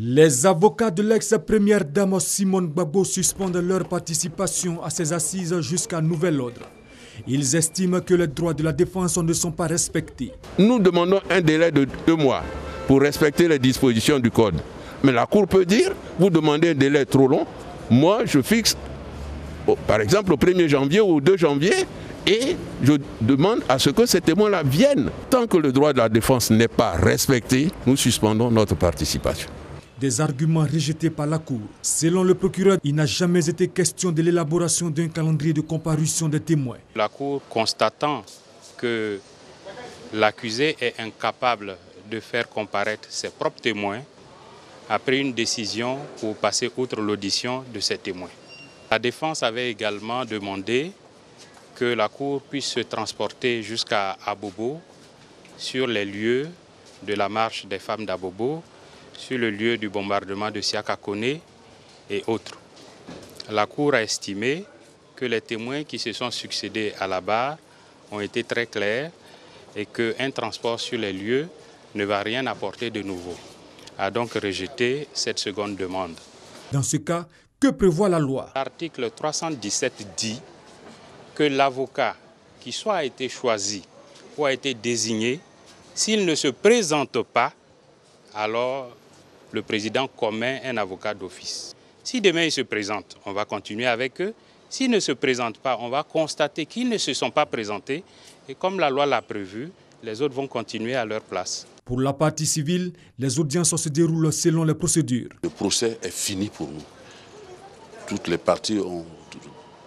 Les avocats de l'ex-première dame Simone Gbagbo suspendent leur participation à ces assises jusqu'à nouvel ordre. Ils estiment que les droits de la défense ne sont pas respectés. Nous demandons un délai de 2 mois pour respecter les dispositions du code. Mais la Cour peut dire, vous demandez un délai trop long, moi je fixe, par exemple au 1er janvier ou au 2 janvier, et je demande à ce que ces témoins-là viennent. Tant que le droit de la défense n'est pas respecté, nous suspendons notre participation. Des arguments rejetés par la Cour. Selon le procureur, il n'a jamais été question de l'élaboration d'un calendrier de comparution des témoins. La Cour, constatant que l'accusé est incapable de faire comparaître ses propres témoins, a pris une décision pour passer outre l'audition de ces témoins. La défense avait également demandé que la Cour puisse se transporter jusqu'à Abobo, sur les lieux de la marche des femmes d'Abobo, sur le lieu du bombardement de Siaka Kone et autres. La Cour a estimé que les témoins qui se sont succédés à la barre ont été très clairs et qu'un transport sur les lieux ne va rien apporter de nouveau. A donc rejeté cette seconde demande. Dans ce cas, que prévoit la loi? L'article 317 dit que l'avocat qui soit a été choisi ou a été désigné, s'il ne se présente pas, alors le président commet un avocat d'office. Si demain ils se présentent, on va continuer avec eux. S'ils ne se présentent pas, on va constater qu'ils ne se sont pas présentés. Et comme la loi l'a prévu, les autres vont continuer à leur place. Pour la partie civile, les audiences se déroulent selon les procédures. Le procès est fini pour nous. Toutes les parties ont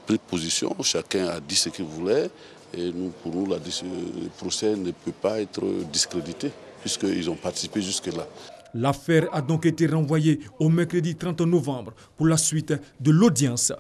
pris position, chacun a dit ce qu'il voulait. Et pour nous, le procès ne peut pas être discrédité, puisqu'ils ont participé jusque-là. L'affaire a donc été renvoyée au mercredi 30 novembre pour la suite de l'audience.